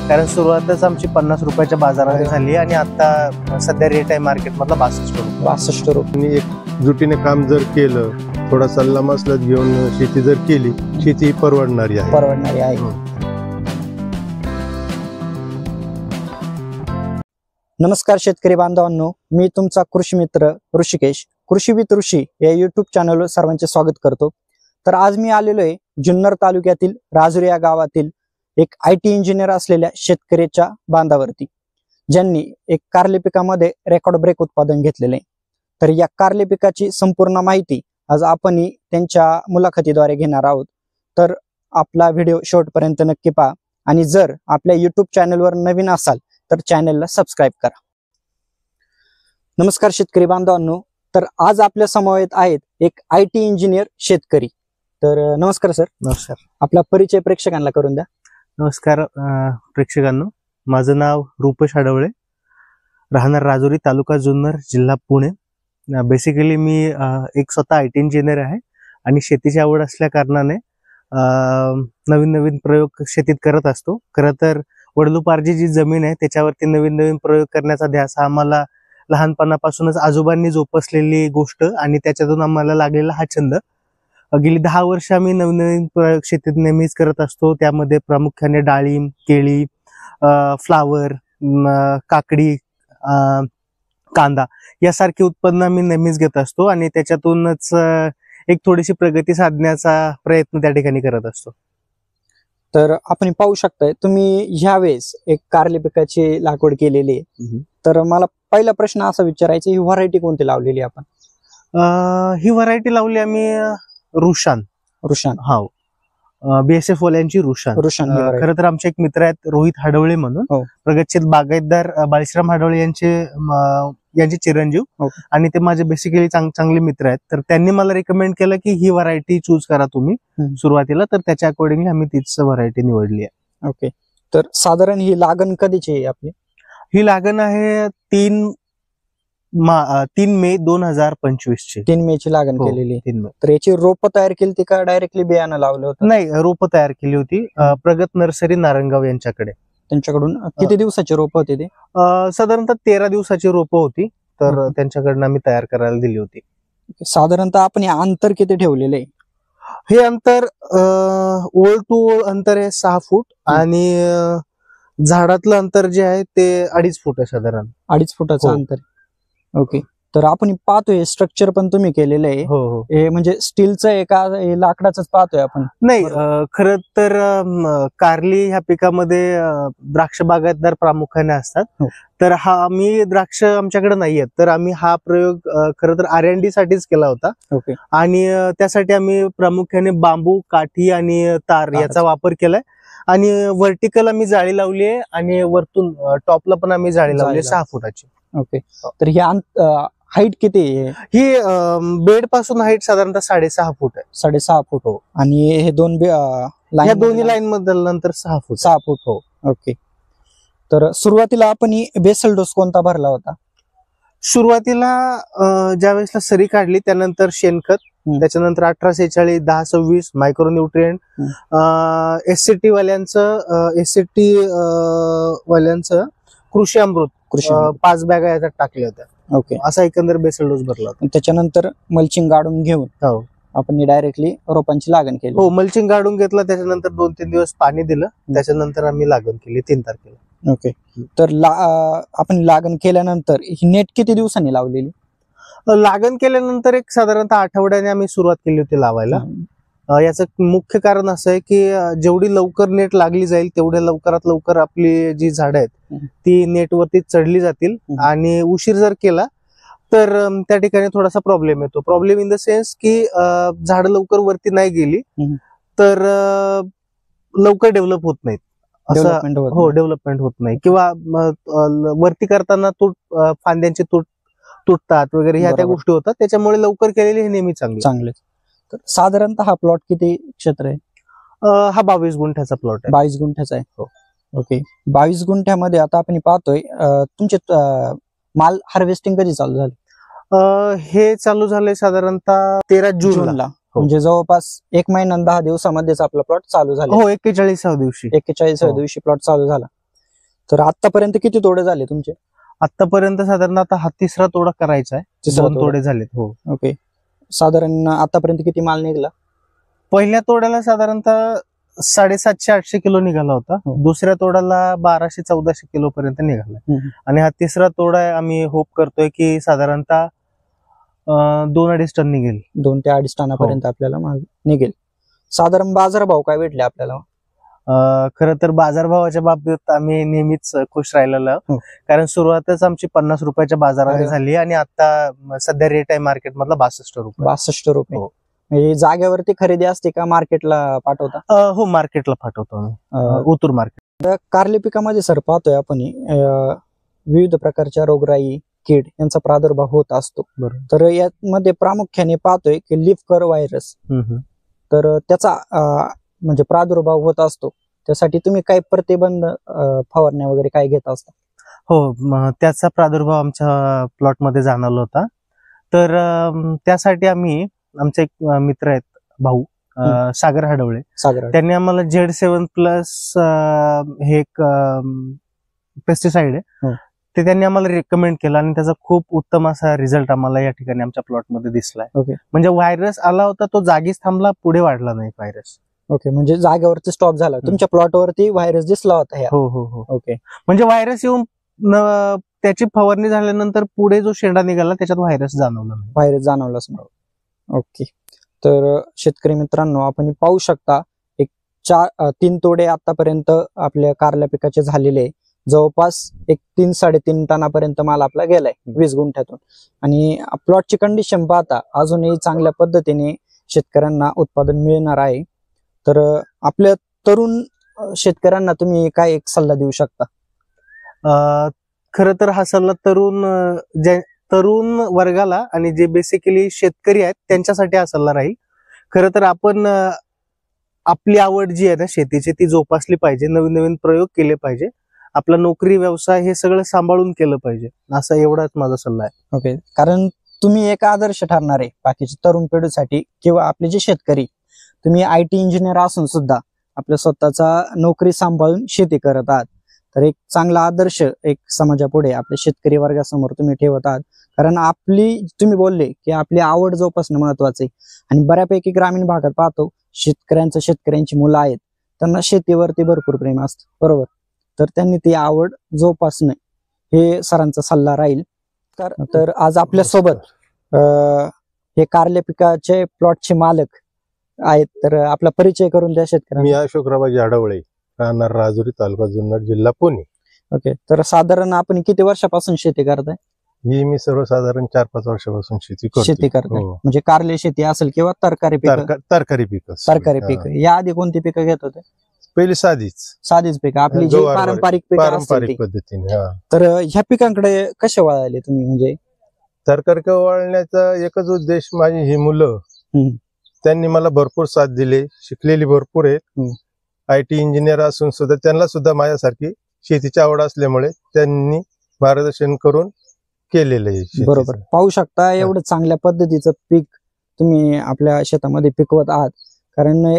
कारण सुरुवातच आमची 50 रुपयाच्या बाजाराने झाली आणि आता सध्या रेट आहे मार्केट मधला 62 रुपये. एकजुटीने काम जर केलं, थोडा सल्ला मसलत घेऊन शेती जर केली, शेती परवडणारी आहे. नमस्कार शेतकरी बांधवांनो, मी तुमचा कृषी मित्र ऋषिकेश. कृषी विथ ऋषी या युट्यूब चॅनलवर सर्वांचे स्वागत करतो. तर आज मी आलेलो आहे जुन्नर तालुक्यातील राजुरी या गावातील एक IT इंजिनियर असलेल्या शेतकऱ्याच्या बांधावरती, ज्यांनी एक कारली पिकामध्ये रेकॉर्ड ब्रेक उत्पादन घेतलेले आहे. तर या कारली पिकाची संपूर्ण माहिती आज आपण त्यांच्या मुलाखतीद्वारे घेणार आहोत. तर आपला व्हिडिओ शेवटपर्यंत नक्की पहा आणि जर आपल्या युट्यूब चॅनलवर नवीन असाल तर चॅनलला सबस्क्राईब करा. नमस्कार शेतकरी बांधवांनो, तर आज आपल्या समवेत आहेत एक IT इंजिनियर शेतकरी. तर नमस्कार सर. नमस्कार. आपला परिचय प्रेक्षकांना करून द्या. नमस्कार प्रेक्षकांनो, माझं नाव रूपेश आडवळे, राहणार राजुरी, तालुका जुन्नर, जिल्हा पुणे. बेसिकली मी एक स्वतः IT इंजिनियर आहे आणि शेतीची आवड असल्या कारणाने नवीन नवीन प्रयोग शेतीत करत असतो. खरं तर वडिलोपार्जित जी जमीन आहे त्याच्यावरती नवीन नवीन प्रयोग करण्याचा ध्यास हा आम्हाला लहानपणापासूनच आजोबांनी जोपासलेली गोष्ट आणि त्याच्यातून आम्हाला लागलेला हा छंद. गेली 10 वर्ष आम्ही नवीन नवीन प्रयोग शेतीत नेहमीच करत असतो. त्यामध्ये प्रामुख्याने डाळिंब, केळी, फ्लावर, काकडी, कांदा यासारखी उत्पन्न आम्ही नेहमीच घेत असतो आणि त्याच्यातूनच एक थोडीशी प्रगती साधण्याचा प्रयत्न त्या ठिकाणी करत असतो. तर आपण पाहू शकताय तुम्ही ह्यावेळेस एक कारली पिकाची लागवड केलेली आहे. तर मला पहिला प्रश्न असा विचारायचा, ही व्हरायटी कोणती लावलेली आपण? ही व्हरायटी लावली आम्ही रुशान. हा, BSF वाल्यांची रुशान. खरं तर आमचे एक मित्र आहेत रोहित हाडवळे म्हणून, प्रगतशील बागायतदार बाळश्राम हाडवळे यांचे चिरंजीव, आणि ते माझे बेसिकली चांगले मित्र आहेत. तर त्यांनी मला रिकमेंड केलं की ही व्हरायटी चूज करा तुम्ही सुरुवातीला. तर त्याच्या अकॉर्डिंगली आम्ही तीच व्हरायटी निवडली आहे. ओके. तर साधारण ही लागण कधीची आहे आपली? ही लागण आहे 3 मे 2025 ची. 3 मे ची लागण केलेली. 3 मे. तर याची रोप तयार केली ती का डायरेक्टली बियाणं लावलं होतं? नाही, रोप तयार केली होती प्रगत नर्सरी नारंगाव यांच्याकडे. त्यांच्याकडून किती दिवसाची रोप होती ते? साधारणतः 13 दिवसाची रोप होती. तर त्यांच्याकडनं आम्ही तयार करायला दिली होती. साधारणतः आपण हे अंतर किती ठेवलेलं आहे? हे अंतर ओळ टू ओळ अंतर आहे 6 फूट आणि झाडातलं अंतर जे आहे ते 2.5 फूट आहे, साधारण 2.5 फुटाचं अंतर. ओके. तर आपण पाहतोय स्ट्रक्चर पण तुम्ही केलेलं आहे. हे म्हणजे स्टीलचं आहे का लाकडाच पाहतोय आपण? नाही, खरं तर कारली ह्या पिकामध्ये द्राक्ष बागायतदार प्रामुख्याने असतात. तर हा आम्ही द्राक्ष आमच्याकडे नाहीयेत, तर आम्ही हा प्रयोग खरं तर R&D साठीच केला होता. आणि त्यासाठी आम्ही प्रामुख्याने बांबू, काठी आणि तार याचा वापर केलाय. आणि व्हर्टिकल आम्ही जाळी लावली आहे आणि वरतून टॉपला पण आम्ही जाळी लावली 6 फुटाची. ओके. तर ही हाईट किती आहे? ही बेड पासून हाईट साधारणतः 6.5 फूट आहे. 6.5 फूट. हो. आणि हे दोन्ही लाईन मध्ये नंतर 6 फूट. 6 फूट. हो. ओके. तर सुरुवातीला आपण बेसल डोस कोणता भरला होता? सुरुवातीला ज्या वेळेसला सरी काढली त्यानंतर शेणखत, त्याच्यानंतर 1846, 1026 मायक्रोन्यूट्रिएंट, SCT वाल्यांचं कृषी अमृत 5 बॅगा याच्यात टाकल्या होत्या. ओके. असा एकंदर बेसल डोस भरला होता. त्याच्यानंतर मल्चिंग गाडून घेऊन आपण डायरेक्टली रोपांची लागण केली. हो, मल्चिंग गाडून घेतला, त्याच्यानंतर 2-3 दिवस पाणी दिलं, त्याच्यानंतर आम्ही लागण केली 3 तारखेला. ओके. तर आपण लागण केल्यानंतर ही नेट किती दिवसांनी लावलेली? लागण केल्यानंतर एक साधारणतः आठवड्याने आम्ही सुरुवात केली होती लावायला. याचं मुख्य कारण असं आहे की जेवढी लवकर नेट लागली जाईल तेवढ्या लवकरात लवकर आपली जी झाडं आहेत ती नेटवरती चढली जातील. आणि उशीर जर केला तर त्या ठिकाणी थोडासा प्रॉब्लेम येतो. प्रॉब्लेम इन द सेन्स की झाडं लवकर वरती नाही गेली तर लवकर डेव्हलप होत नाहीत. डेव्हलपमेंट होत नाही, किंवा वरती करताना फांद्यांची तुटतात वगैरे, ह्या त्या गोष्टी होतात. त्याच्यामुळे लवकर केलेली हे नेहमी चांगले. तर साधारणतः हा प्लॉट किती क्षेत्र आहे? हा 22 गुंठ्याचा प्लॉट आहे. 22 गुंठ्याचा आहे. हो. ओके. 22 गुंठ्यामध्ये आता आपण पाहतोय तुमचे माल हार्वेस्टिंग कधी चालू झालं? हे चालू झालंय साधारणतः 13 जूनला. म्हणजे जवळपास 1 महिना 10 दिवसामध्येच आपला प्लॉट चालू झाला. हो, 41व्या दिवशी प्लॉट चालू झाला. तर आतापर्यंत किती तोडे झाले तुमचे? आतापर्यंत साधारण आता हा तिसरा तोडा करायचा आहे. तिसरा 2 तोडा. तोडे झालेत. हो. ओके. साधारण आतापर्यंत किती माल निघाला? पहिल्या तोड्याला साधारणतः 750-800 किलो निघाला होता. हो. दुसऱ्या तोड्याला 1200-1400 किलो पर्यंत निघाला. हम्म. आणि हा तिसरा तोडा आहे. आम्ही होप करतोय की साधारणतः 2-2.5 टन निघेल. 2 ते 2.5 टनापर्यंत आपल्याला माल निघेल. साधारण बाजारभाव काय भेटले आपल्याला? खरं तर बाजारभावाच्या बाबतीत आम्ही नेहमीच खुश राहिलेलो आहोत. हो. कारण सुरुवातच आमची 50 रुपयाच्या बाजारामध्ये अरे. झाली आणि आता सध्या रेट आहे मार्केट मधला 62 रुपये. 62 रुपये. हो. म्हणजे जागेवरती खरेदी असते का मार्केटला पाठवता? हो, मार्केटला पाठवतो आम्ही. उतूर मार्केट. कारले पिकामध्ये सर पाहतोय आपण विविध प्रकारच्या रोगराई, कीड यांचा प्रादुर्भाव होत असतो. बरोबर. तर यामध्ये प्रामुख्याने पाहतोय की लीफ कर व्हायरस, तर त्याचा म्हणजे प्रादुर्भाव होत असतो. त्यासाठी तुम्ही काय प्रतिबंध फवारण्या वगैरे काय घेत असता? हो, त्याचा प्रादुर्भाव आमच्या प्लॉटमध्ये जाणवला होता. तर त्यासाठी आम्ही आमचे एक मित्र आहेत, भाऊ सागर हडवळे, त्यांनी आम्हाला Z7+ हे एक पेस्टिसाइड आहे, ते त्यांनी आम्हाला रेकमेंड केलं आणि त्याचा खूप उत्तम असा रिझल्ट आम्हाला या ठिकाणी आमच्या प्लॉटमध्ये दिसलाय. ओके. म्हणजे व्हायरस आला होता, तो जागीच थांबला, पुढे वाढला नाही व्हायरस. ओके. म्हणजे जागेवरती स्टॉप झाला. तुमच्या प्लॉटवरती व्हायरस दिसला होता ह्या? हो हो हो. ओके. म्हणजे व्हायरस येऊन त्याची फवारणी झाल्यानंतर पुढे जो शेंडा निघाला त्याच्यात व्हायरस जाणवला नाही. व्हायरस जाणवलाच नाही. ओके. तर शेतकरी मित्रांनो, आपण पाहू शकता 3 तोडे आतापर्यंत आपल्या कारल्या पिकाचे झालेले, जवळपास 3-3.5 टनापर्यंत माल आपला गेलाय 20 गुंठ्यातून. आणि प्लॉटची कंडिशन पाहता अजूनही चांगल्या पद्धतीने शेतकऱ्यांना उत्पादन मिळणार आहे. तर आपल्या तरुण शेतकऱ्यांना तुम्ही काय एक सल्ला देऊ शकता? खरं तर हा सल्ला तरुण वर्गाला आणि जे बेसिकली शेतकरी आहेत त्यांच्यासाठी हा सल्ला राहील. खरं तर आपण आपली आवड जी आहे ना शेतीची, ती जोपासली पाहिजे, नवीन नवीन प्रयोग केले पाहिजे, आपला नोकरी व्यवसाय हे सगळं सांभाळून केलं पाहिजे, असा एवढाच माझा सल्ला आहे. ओके. कारण तुम्ही एक आदर्श ठरणार आहे बाकीच्या तरुण पिढीसाठी, किंवा आपले जे शेतकरी, तुम्ही IT इंजिनियर असून सुद्धा आपल्या स्वतःचा नोकरी सांभाळून शेती करत आहात. तर एक चांगला आदर्श एक समाजापुढे आपल्या शेतकरी वर्गासमोर तुम्ही ठेवत आहात. कारण तुम्ही बोलले की आपली आवड जोपासणं महत्वाचं आहे. आणि बऱ्यापैकी ग्रामीण भागात पाहतो शेतकऱ्यांची मुलं आहेत, त्यांना शेतीवरती भरपूर प्रेम असतं, बरोबर. तर त्यांनी ती आवड जोपासणं हे सरांचा सल्ला राहील. तर आज आपल्या सोबत हे कारले पिकाचे प्लॉटचे मालक आहेत. तर आपला परिचय करून द्या शेतकऱ्यांना. मी अशोकराव हडवळे, राहणार राजुरी, तालुका जुन्नर, जिल्हा पुणे. ओके. तर साधारण आपण किती वर्षापासून शेती करताय? ही मी सर्वसाधारण 4-5 वर्षापासून शेती करताय. म्हणजे कारले शेती असेल किंवा तरकारी पीक. या आधी कोणती पिकं घेत होते? पहिली साधीच पिकं, आपली जी पारंपरिक पद्धतीने. तर ह्या पिकांकडे कसे वळाले तुम्ही? म्हणजे तरकारी वळण्याचा एकच उद्देश, माझी ही मुलं त्यांनी मला भरपूर साथ दिली, शिकलेली भरपूर आहेत, IT इंजिनियर असून सुद्धा त्यांना सुद्धा माझ्यासारखी शेतीची आवड असल्यामुळे त्यांनी मार्गदर्शन करून केलेलं आहे. बरोबर. पाहू शकता एवढं चांगल्या पद्धतीचं पीक तुम्ही आपल्या शेतामध्ये पिकवत आहात. कारण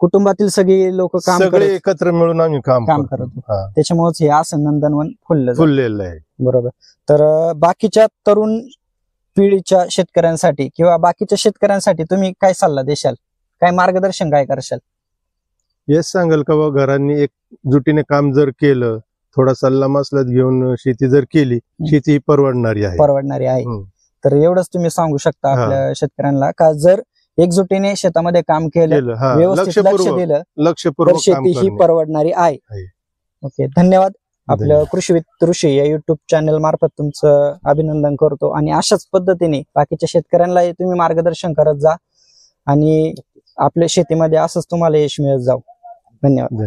कुटुंबातील सगळी लोक सगळे एकत्र मिळून आम्ही काम करतो, त्याच्यामुळेच हे असं नंदनवन फुललेलं आहे. बरोबर. तर बाकीच्या तरुण पिढीच्या शेतकऱ्यांसाठी किंवा बाकीच्या शेतकऱ्यांसाठी तुम्ही काय सल्ला देशाल, काय मार्गदर्शन काय करशाल? हेच सांगाल का बाबा, घरांनी एकजुटीने काम जर केलं, थोडा सल्ला मसलत घेऊन शेती जर केली, शेती परवडणारी आहे. तर एवढंच तुम्ही सांगू शकता आपल्या शेतकऱ्यांना का जर एकजुटीने शेतामध्ये काम केलं, व्यवस्थित लक्ष दिलं, तर शेती ही परवडणारी आहे. ओके. धन्यवाद. आपलं कृषी विथ ऋषी या युट्यूब चॅनल मार्फत तुमचं अभिनंदन करतो. आणि अशाच पद्धतीने बाकीच्या शेतकऱ्यांना तुम्ही मार्गदर्शन करत जा आणि आपल्या शेतीमध्ये असंच तुम्हाला यश मिळत जाऊ. धन्यवाद.